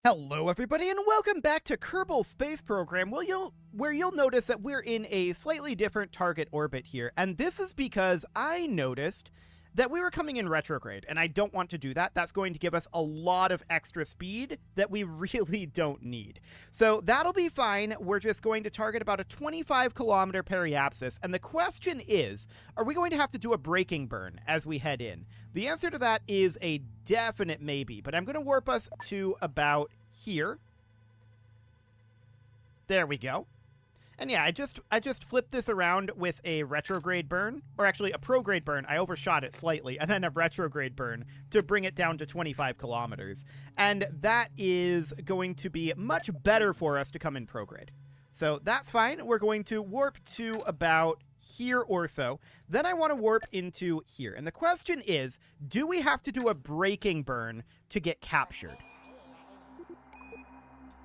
Hello everybody and welcome back to Kerbal Space Program where you'll notice that we're in a slightly different target orbit here, and this is because I noticed that we were coming in retrograde, and I don't want to do that. That's going to give us a lot of extra speed that we really don't need. So that'll be fine. We're just going to target about a 25-kilometer periapsis, and the question is, are we going to have to do a braking burn as we head in? The answer to that is a definite maybe, but I'm going to warp us to about here. There we go. And yeah, I just flipped this around with a retrograde burn, or actually a prograde burn. I overshot it slightly, and then a retrograde burn to bring it down to 25 kilometers. And that is going to be much better for us to come in prograde. So that's fine. We're going to warp to about here or so. Then I want to warp into here. And the question is, do we have to do a braking burn to get captured?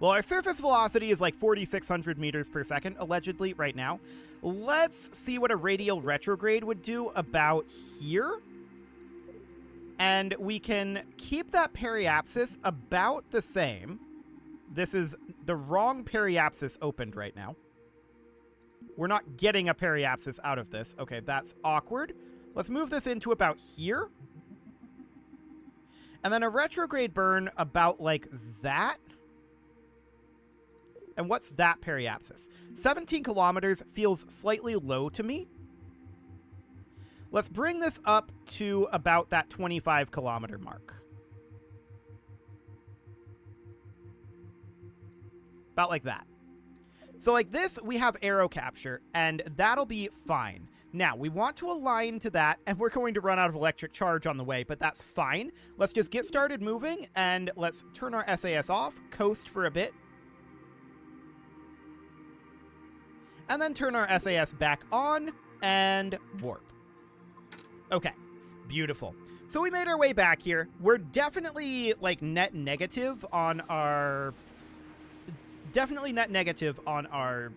Well, our surface velocity is like 4,600 meters per second, allegedly, right now. Let's see what a radial retrograde would do about here. And we can keep that periapsis about the same. This is the wrong periapsis opened right now. We're not getting a periapsis out of this. Okay, that's awkward. Let's move this into about here. And then a retrograde burn about like that. And what's that periapsis? 17 kilometers feels slightly low to me. Let's bring this up to about that 25-kilometer mark. About like that. So like this, we have aero capture, and that'll be fine. Now, we want to align to that, and we're going to run out of electric charge on the way, but that's fine. Let's just get started moving, and let's turn our SAS off, coast for a bit, and then turn our SAS back on and warp. Okay, beautiful. So we made our way back here. We're definitely like net negative on our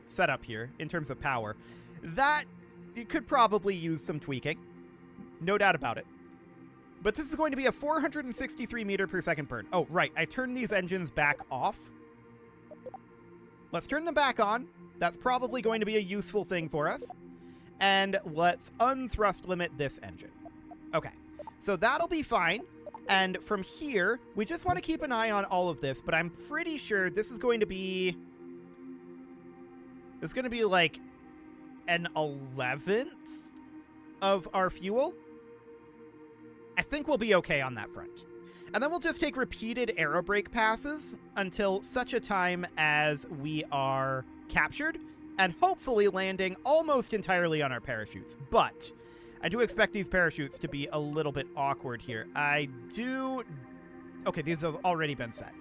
setup here in terms of power. That it could probably use some tweaking. No doubt about it. But this is going to be a 463 meter per second burn. Oh, right. I turned these engines back off. Let's turn them back on. That's probably going to be a useful thing for us. And let's unthrust limit this engine. Okay, so that'll be fine. And from here, we just want to keep an eye on all of this, but I'm pretty sure this is going to be... It's going to be like an 11th of our fuel. I think we'll be okay on that front. And then we'll just take repeated aerobrake passes until such a time as we are captured and hopefully landing almost entirely on our parachutes. But I do expect these parachutes to be a little bit awkward here. Okay, these have already been set.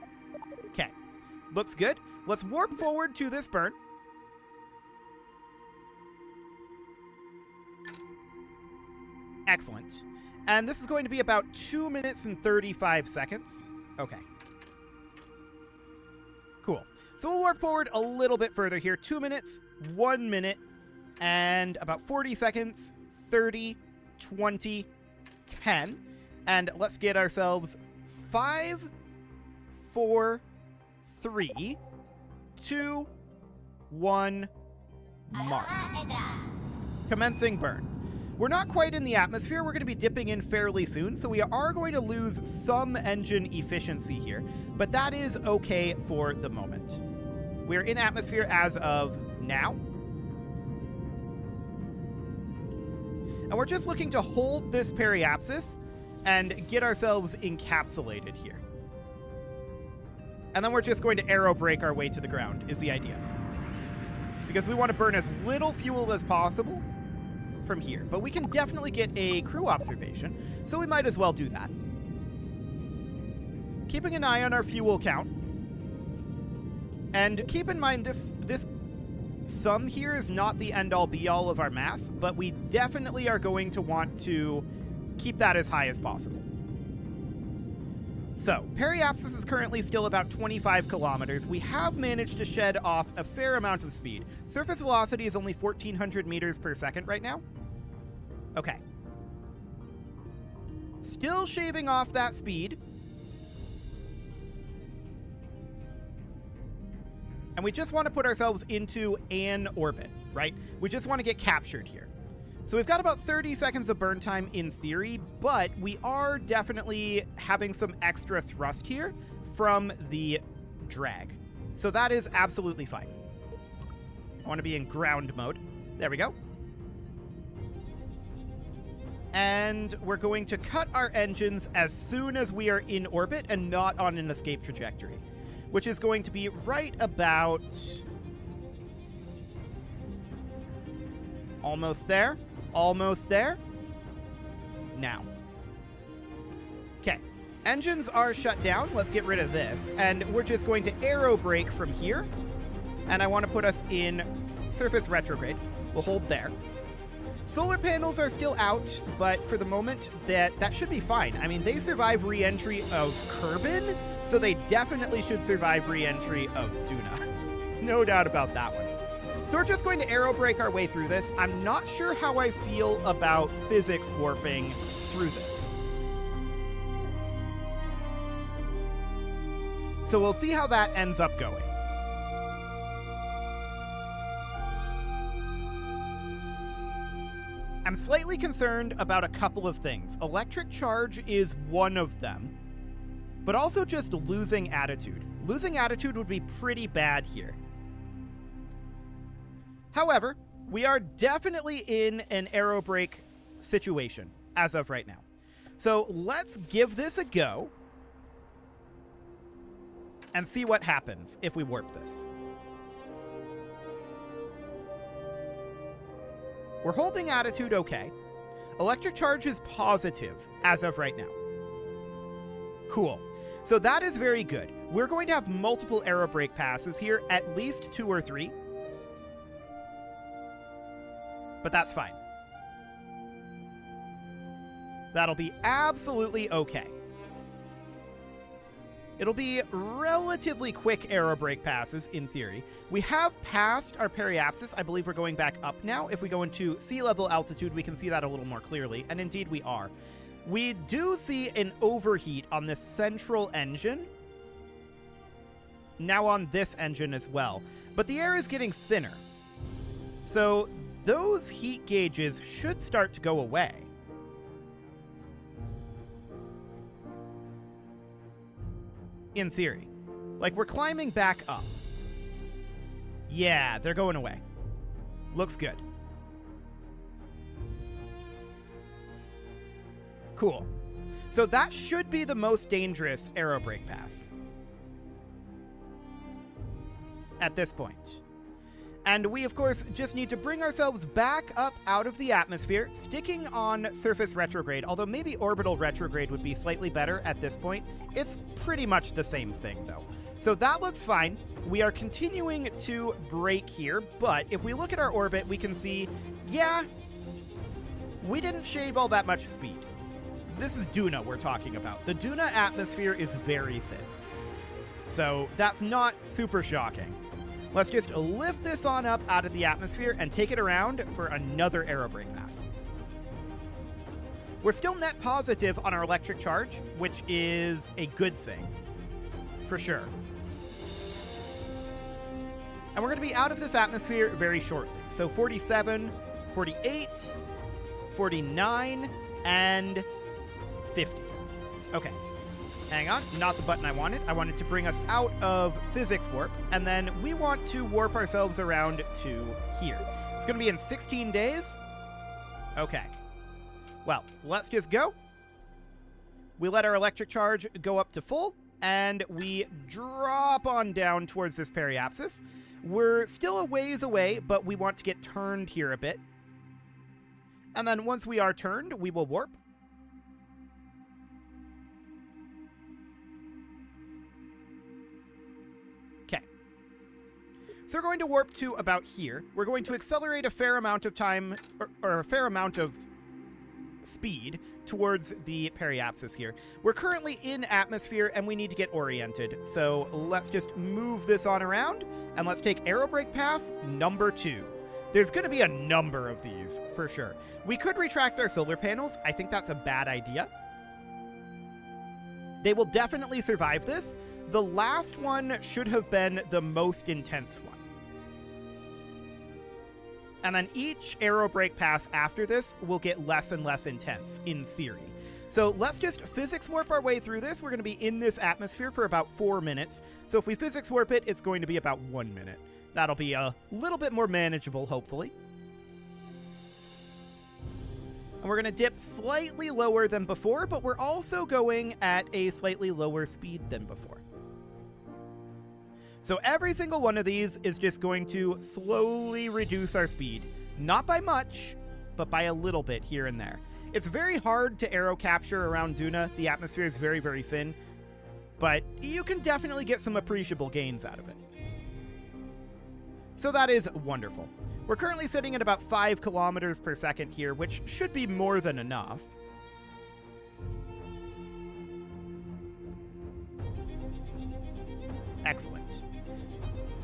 Okay, looks good. Let's warp forward to this burn. Excellent. And this is going to be about 2 minutes and 35 seconds. Okay. Cool. So we'll warp forward a little bit further here. 2 minutes, 1 minute, and about 40 seconds, 30, 20, 10. And let's get ourselves 5, 4, 3, 2, 1, mark. Commencing burn. We're not quite in the atmosphere. We're going to be dipping in fairly soon, so we are going to lose some engine efficiency here, but that is okay for the moment. We're in atmosphere as of now. And we're just looking to hold this periapsis and get ourselves encapsulated here. And then we're just going to aerobrake our way to the ground, is the idea. Because we want to burn as little fuel as possible from here. But we can definitely get a crew observation, so we might as well do that. Keeping an eye on our fuel count. And keep in mind this sum here is not the end-all be-all of our mass, but we definitely are going to want to keep that as high as possible. So, periapsis is currently still about 25 kilometers. We have managed to shed off a fair amount of speed. Surface velocity is only 1,400 meters per second right now. Okay. Still shaving off that speed. And we just want to put ourselves into an orbit, right? We just want to get captured here. So we've got about 30 seconds of burn time in theory, but we are definitely having some extra thrust here from the drag. So that is absolutely fine. I want to be in ground mode. There we go. And we're going to cut our engines as soon as we are in orbit and not on an escape trajectory, which is going to be right about... almost there. Almost there. Now. Okay. Engines are shut down. Let's get rid of this. And we're just going to aero brake from here. And I want to put us in surface retrograde. We'll hold there. Solar panels are still out, but for the moment, that should be fine. I mean, they survive re-entry of Kerbal, so they definitely should survive re-entry of Duna. No doubt about that one. So we're just going to aero brake our way through this. I'm not sure how I feel about physics warping through this. So we'll see how that ends up going. I'm slightly concerned about a couple of things. Electric charge is one of them, but also just losing attitude. Losing attitude would be pretty bad here. However, we are definitely in an aero brake situation as of right now. So let's give this a go and see what happens if we warp this. We're holding attitude okay. Electric charge is positive as of right now. Cool. So that is very good. We're going to have multiple aero brake passes here, at least 2 or 3. But that's fine. That'll be absolutely okay. It'll be relatively quick aero brake passes, in theory. We have passed our periapsis. I believe we're going back up now. If we go into sea level altitude, we can see that a little more clearly. And indeed, we are. We do see an overheat on this central engine. Now on this engine as well. But the air is getting thinner. So those heat gauges should start to go away. In theory. Like, we're climbing back up. Yeah, they're going away. Looks good. Cool. So that should be the most dangerous aero brake pass at this point. And we, of course, just need to bring ourselves back up out of the atmosphere, sticking on surface retrograde, although maybe orbital retrograde would be slightly better at this point. It's pretty much the same thing, though. So that looks fine. We are continuing to brake here, but if we look at our orbit, we can see, yeah, we didn't shave all that much speed. This is Duna we're talking about. The Duna atmosphere is very thin. So that's not super shocking. Let's just lift this on up out of the atmosphere and take it around for another aero brake pass. We're still net positive on our electric charge, which is a good thing, for sure. And we're going to be out of this atmosphere very shortly. So 47, 48, 49, and 50. Okay. Hang on, not the button I wanted. I wanted to bring us out of physics warp, and then we want to warp ourselves around to here. It's going to be in 16 days. Okay. Well, let's just go. We let our electric charge go up to full, and we drop on down towards this periapsis. We're still a ways away, but we want to get turned here a bit. And then once we are turned, we will warp. So we're going to warp to about here. We're going to accelerate a fair amount of time, or a fair amount of speed towards the periapsis here. We're currently in atmosphere, and we need to get oriented. So let's just move this on around, and let's take aero brake pass number 2. There's going to be a number of these, for sure. We could retract our solar panels. I think that's a bad idea. They will definitely survive this, The last one should have been the most intense one. And then each aero brake pass after this will get less and less intense, in theory. So let's just physics warp our way through this. We're going to be in this atmosphere for about 4 minutes. So if we physics warp it, it's going to be about 1 minute. That'll be a little bit more manageable, hopefully. And we're going to dip slightly lower than before, but we're also going at a slightly lower speed than before. So every single one of these is just going to slowly reduce our speed. Not by much, but by a little bit here and there. It's very hard to aero capture around Duna. The atmosphere is very, very thin, but you can definitely get some appreciable gains out of it. So that is wonderful. We're currently sitting at about 5 kilometers per second here, which should be more than enough. Excellent.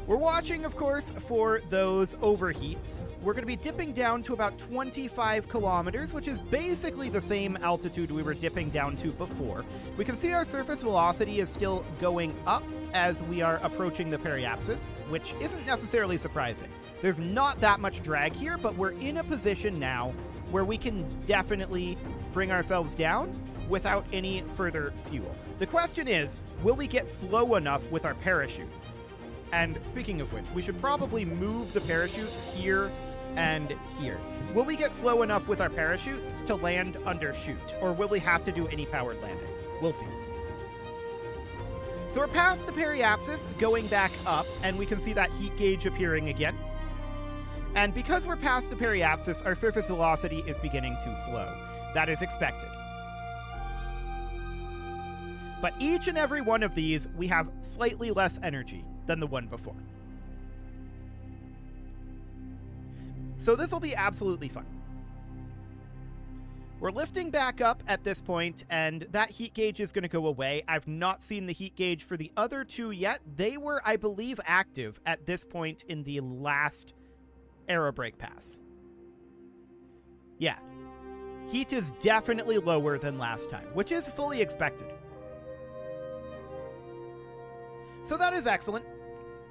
We're watching, of course, for those overheats. We're going to be dipping down to about 25 kilometers, which is basically the same altitude we were dipping down to before. We can see our surface velocity is still going up as we are approaching the periapsis, which isn't necessarily surprising. There's not that much drag here, but we're in a position now where we can definitely bring ourselves down without any further fuel. The question is, will we get slow enough with our parachutes? And speaking of which, we should probably move the parachutes here and here. Will we get slow enough with our parachutes to land undershoot, or will we have to do any powered landing? We'll see. So we're past the periapsis, going back up, and we can see that heat gauge appearing again. And because we're past the periapsis, our surface velocity is beginning to slow. That is expected. But each and every one of these, we have slightly less energy than the one before. So this will be absolutely fun. We're lifting back up at this point, and that heat gauge is going to go away. I've not seen the heat gauge for the other two yet. They were, I believe, active at this point in the last aero brake pass. Yeah. Heat is definitely lower than last time, which is fully expected. So that is excellent.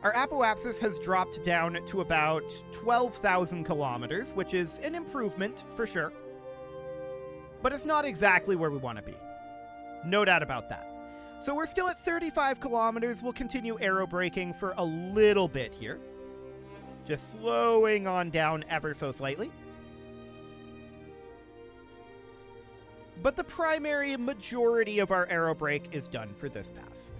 Our apoapsis has dropped down to about 12,000 kilometers, which is an improvement for sure. But it's not exactly where we want to be. No doubt about that. So we're still at 35 kilometers. We'll continue aero braking for a little bit here. Just slowing on down ever so slightly. But the primary majority of our aero brake is done for this pass.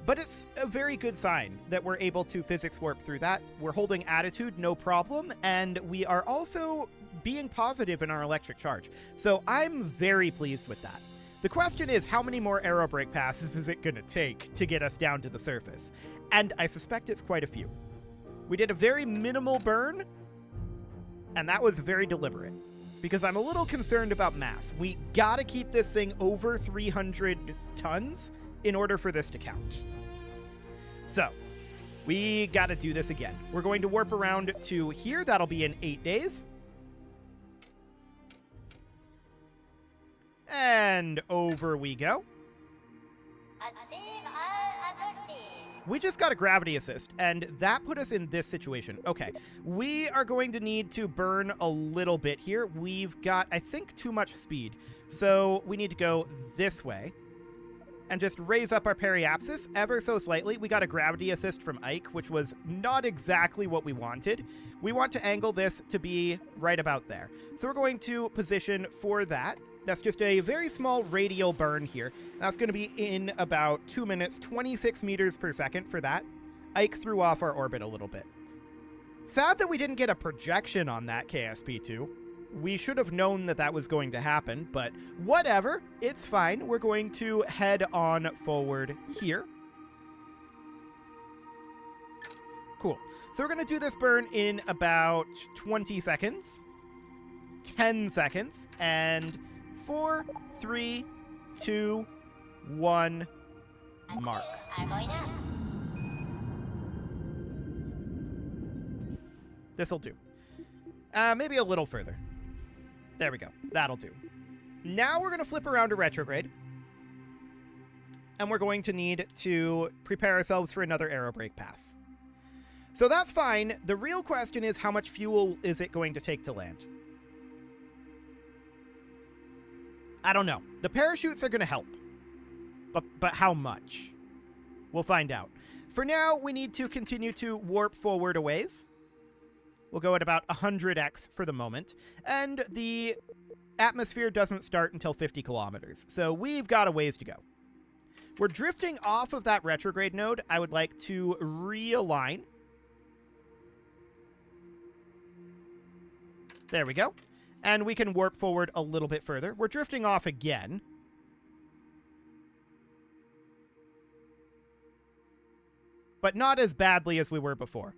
But it's a very good sign that we're able to physics warp through that. We're holding attitude, no problem, and we are also being positive in our electric charge. So I'm very pleased with that. The question is, how many more aero brake passes is it going to take to get us down to the surface? And I suspect it's quite a few. We did a very minimal burn, and that was very deliberate, because I'm a little concerned about mass. We gotta keep this thing over 300 tons in order for this to count. So, we gotta do this again. We're going to warp around to here. That'll be in 8 days. And over we go. We just got a gravity assist, and that put us in this situation. Okay, we are going to need to burn a little bit here. We've got, I think, too much speed. So we need to go this way and just raise up our periapsis ever so slightly. We got a gravity assist from Ike, which was not exactly what we wanted. We want to angle this to be right about there. So we're going to position for that. That's just a very small radial burn here. That's going to be in about 2 minutes, 26 meters per second for that. Ike threw off our orbit a little bit. Sad that we didn't get a projection on that KSP2. We should have known that that was going to happen, but whatever, it's fine. We're going to head on forward here. Cool. So we're going to do this burn in about 20 seconds, 10 seconds, and 4, 3, 2, 1, mark. This'll do. Maybe a little further. There we go. That'll do. Now we're going to flip around to retrograde. and we're going to need to prepare ourselves for another aerobrake pass. So that's fine. The real question is, how much fuel is it going to take to land? I don't know. The parachutes are going to help. But how much? We'll find out. For now, we need to continue to warp forward a ways. We'll go at about 100x for the moment. And the atmosphere doesn't start until 50 kilometers. So we've got a ways to go. We're drifting off of that retrograde node. I would like to realign. There we go. And we can warp forward a little bit further. We're drifting off again. But not as badly as we were before.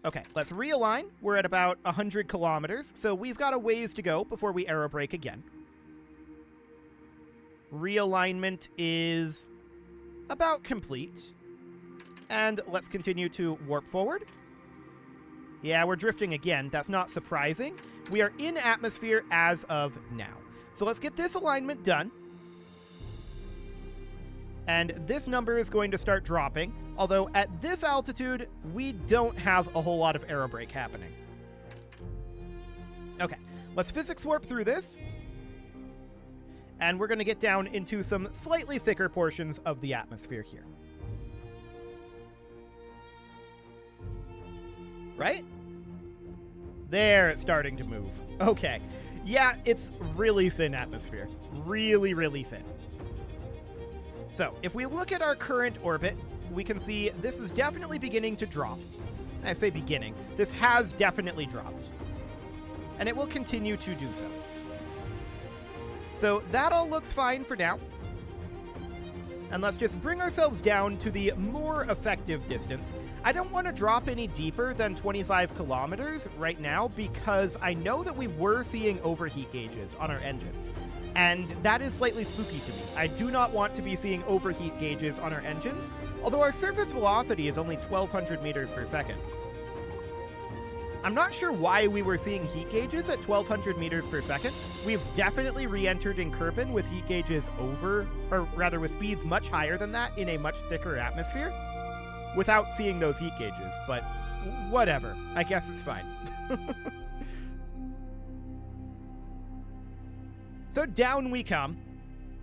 Okay, let's realign. We're at about 100 kilometers, so we've got a ways to go before we aerobrake again. Realignment is about complete. And let's continue to warp forward. Yeah, we're drifting again. That's not surprising. We are in atmosphere as of now. So let's get this alignment done. And this number is going to start dropping, although at this altitude, we don't have a whole lot of aerobrake happening. Okay, let's physics warp through this. And we're going to get down into some slightly thicker portions of the atmosphere here. Right? There, it's starting to move. Okay. Yeah, it's really thin atmosphere. Really, really thin. So, if we look at our current orbit, we can see this is definitely beginning to drop. I say beginning. This has definitely dropped. And it will continue to do so. So, that all looks fine for now. And let's just bring ourselves down to the more effective distance. I don't want to drop any deeper than 25 kilometers right now because I know that we were seeing overheat gauges on our engines. And that is slightly spooky to me. I do not want to be seeing overheat gauges on our engines, although our surface velocity is only 1,200 meters per second. I'm not sure why we were seeing heat gauges at 1,200 meters per second. We've definitely re-entered in Kerbal with heat gauges with speeds much higher than that in a much thicker atmosphere without seeing those heat gauges, but whatever. I guess it's fine. So down we come,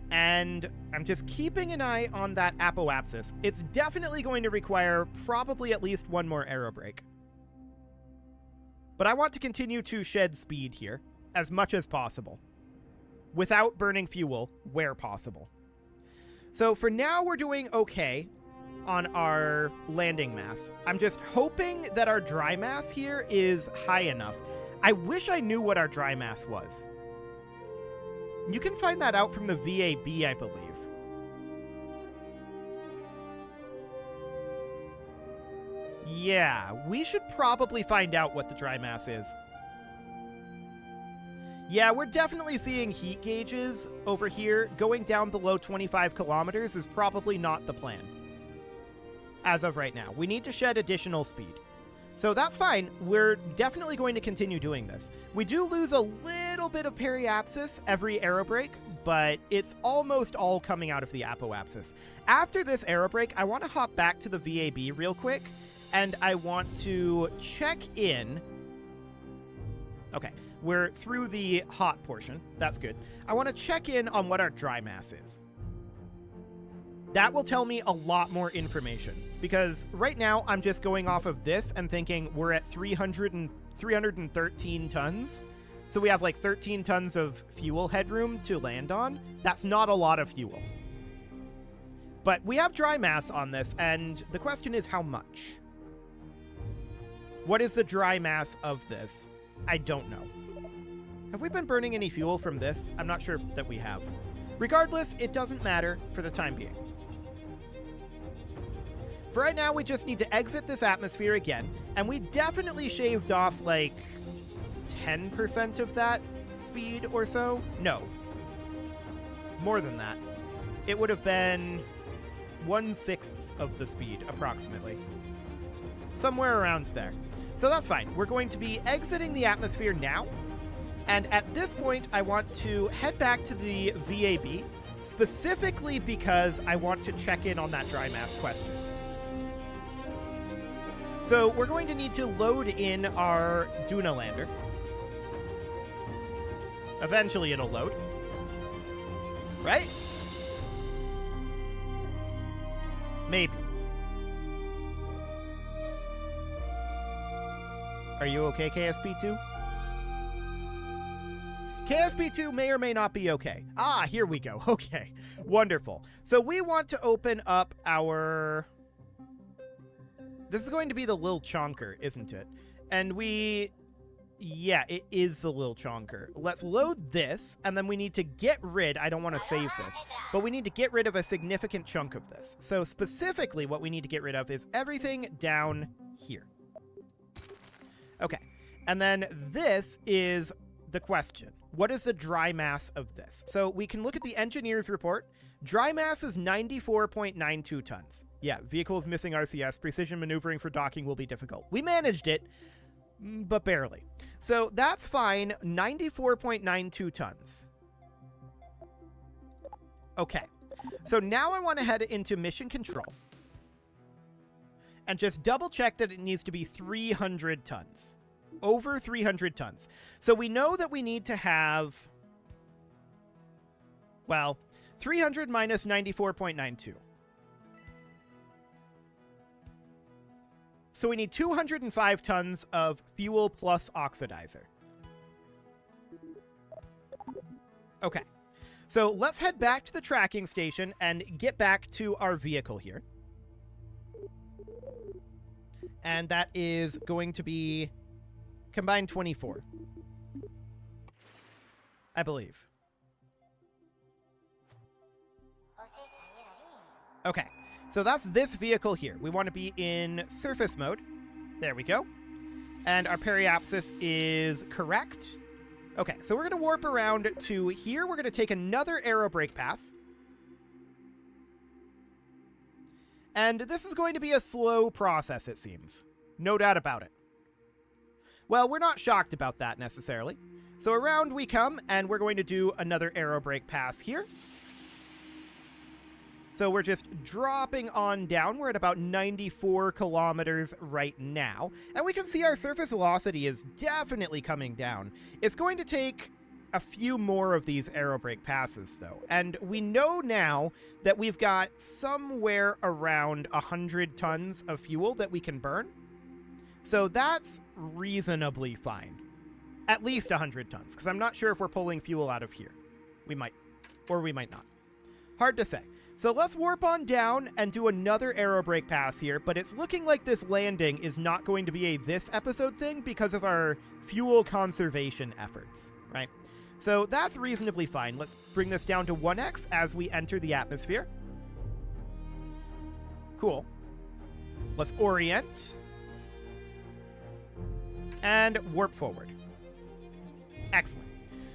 and I'm just keeping an eye on that apoapsis. It's definitely going to require probably at least one more aerobrake. But I want to continue to shed speed here as much as possible without burning fuel where possible. So for now, we're doing okay on our landing mass. I'm just hoping that our dry mass here is high enough. I wish I knew what our dry mass was. You can find that out from the VAB, I believe. Yeah, we should probably find out what the dry mass is. Yeah, we're definitely seeing heat gauges over here. Going down below 25 kilometers is probably not the plan. As of right now. We need to shed additional speed. So that's fine. We're definitely going to continue doing this. We do lose a little bit of periapsis every aerobrake, but it's almost all coming out of the apoapsis. After this aerobrake, I want to hop back to the VAB real quick, and I want to check in. Okay, we're through the hot portion. That's good. I want to check in on what our dry mass is. That will tell me a lot more information, because right now I'm just going off of this and thinking we're at 313 tons. So we have like 13 tons of fuel headroom to land on. That's not a lot of fuel. But we have dry mass on this, and the question is how much? What is the dry mass of this? I don't know. Have we been burning any fuel from this? I'm not sure that we have. Regardless, it doesn't matter for the time being. For right now, we just need to exit this atmosphere again, and we definitely shaved off like 10% of that speed or so. No. More than that. It would have been 1/6 of the speed, approximately. Somewhere around there. So that's fine. We're going to be exiting the atmosphere now, and at this point, I want to head back to the VAB specifically because I want to check in on that dry mass question. So we're going to need to load in our Duna lander. Eventually it'll load. Right? Maybe. Are you okay, KSP2? KSP2 may or may not be okay. Ah, here we go. Okay, wonderful. So we want to open up our... This is going to be the Lil Chonker, isn't it? And we... Yeah, it is the Lil Chonker. Let's load this, and then we need to get rid... I don't want to save this, but we need to get rid of a significant chunk of this. So specifically, what we need to get rid of is everything down here. Okay, and then this is the question. What is the dry mass of this? So we can look at the engineer's report. Dry mass is 94.92 tons. Yeah, vehicles missing RCS. Precision maneuvering for docking will be difficult. We managed it, but barely. So that's fine. 94.92 tons. Okay, so now I want to head into mission control and just double check that it needs to be 300 tons. Over 300 tons. So we know that we need to have, well, 300 minus 94.92. So we need 205 tons of fuel plus oxidizer. Okay. So let's head back to the tracking station and get back to our vehicle here. And that is going to be combined 24, I believe. Okay, so that's this vehicle here. We want to be in surface mode. There we go. And our periapsis is correct. Okay, so we're going to warp around to here. We're going to take another aero brake pass. And this is going to be a slow process, it seems. No doubt about it. Well, we're not shocked about that necessarily. So around we come, and we're going to do another aero brake pass here. So we're just dropping on down. We're at about 94 kilometers right now. And we can see our surface velocity is definitely coming down. It's going to take a few more of these aero brake passes, though. And we know now that we've got somewhere around 100 tons of fuel that we can burn. So that's reasonably fine. At least 100 tons, because I'm not sure if we're pulling fuel out of here. We might, or we might not. Hard to say. So let's warp on down and do another aero brake pass here, but it's looking like this landing is not going to be a this episode thing because of our fuel conservation efforts, right? So that's reasonably fine. Let's bring this down to 1x as we enter the atmosphere. Cool. Let's orient. And warp forward. Excellent.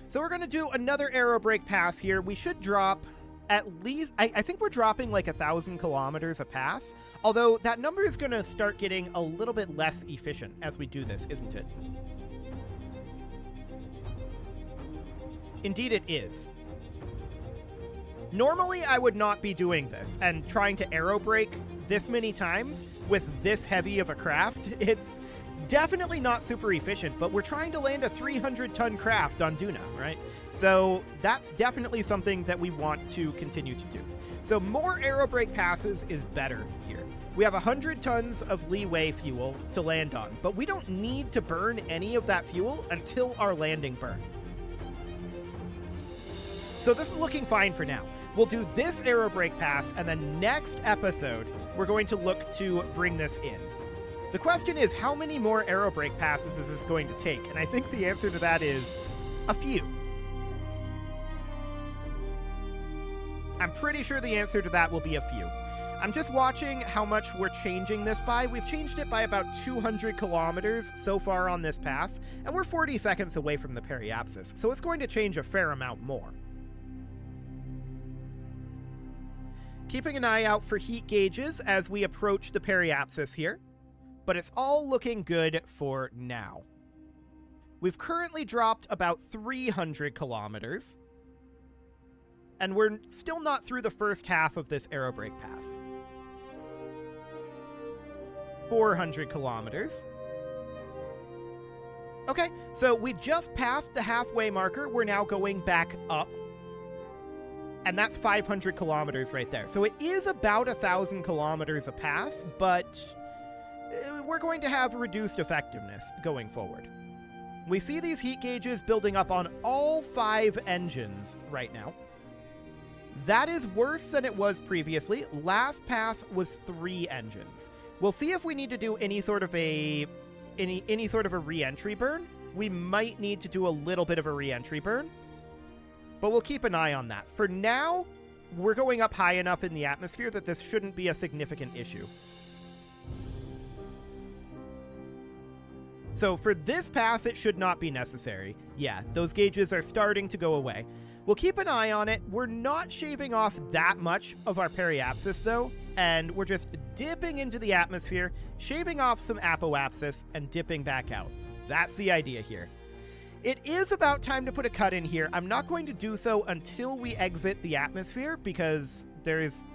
So we're going to do another aero brake pass here. We should drop at least... I think we're dropping like 1,000 kilometers a pass. Although that number is going to start getting a little bit less efficient as we do this, isn't it? Indeed it is. Normally I would not be doing this and trying to aero brake this many times with this heavy of a craft. It's definitely not super efficient, but we're trying to land a 300-ton craft on Duna, right? So that's definitely something that we want to continue to do. So more aero brake passes is better here. We have 100 tons of leeway fuel to land on, but we don't need to burn any of that fuel until our landing burn. So this is looking fine for now. We'll do this aero brake pass, and then next episode, we're going to look to bring this in. The question is, how many more aero brake passes is this going to take? And I think the answer to that is a few. I'm pretty sure the answer to that will be a few. I'm just watching how much we're changing this by. We've changed it by about 200 kilometers so far on this pass, and we're 40 seconds away from the periapsis, so it's going to change a fair amount more. Keeping an eye out for heat gauges as we approach the periapsis here. But it's all looking good for now. We've currently dropped about 300 kilometers. And we're still not through the first half of this aerobrake pass. 400 kilometers. Okay, so we just passed the halfway marker. We're now going back up. And that's 500 kilometers right there. So it is about 1,000 kilometers a pass, but we're going to have reduced effectiveness going forward. We see these heat gauges building up on all 5 engines right now. That is worse than it was previously. Last pass was 3 engines. We'll see if we need to do any sort of a re-entry burn. We might need to do a little bit of a re-entry burn, but we'll keep an eye on that. For now, we're going up high enough in the atmosphere that this shouldn't be a significant issue. So for this pass, it should not be necessary. Yeah, those gauges are starting to go away. We'll keep an eye on it. We're not shaving off that much of our periapsis, though, and we're just dipping into the atmosphere, shaving off some apoapsis, and dipping back out. That's the idea here. It is about time to put a cut in here. I'm not going to do so until we exit the atmosphere, because there's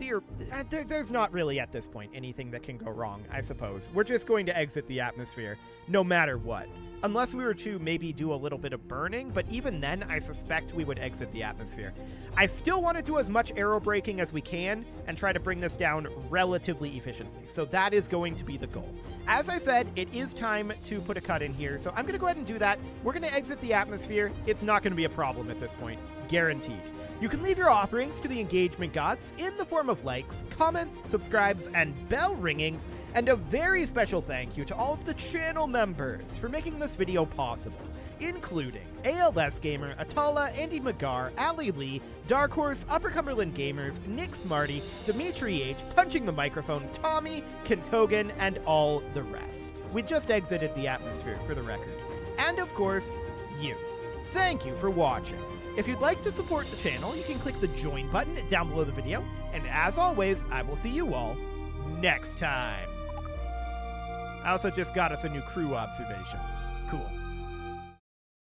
not really, at this point, anything that can go wrong, I suppose. We're just going to exit the atmosphere, no matter what. Unless we were to maybe do a little bit of burning, but even then, I suspect we would exit the atmosphere. I still want to do as much aerobraking as we can and try to bring this down relatively efficiently. So that is going to be the goal. As I said, it is time to put a cut in here, so I'm going to go ahead and do that. We're going to exit the atmosphere. It's not going to be a problem at this point. Guaranteed. You can leave your offerings to the engagement gods in the form of likes, comments, subscribes, and bell ringings, and a very special thank you to all of the channel members for making this video possible, including ALS Gamer, Atala, Andy McGar, Ali Lee, Dark Horse, Upper Cumberland Gamers, Nick Smarty, Dimitri H, Punching the Microphone, Tommy, Kentogan, and all the rest. We just exited the atmosphere, for the record. And of course, you. Thank you for watching. If you'd like to support the channel, you can click the join button down below the video, and as always, I will see you all next time. I also just got us a new crew observation. Cool.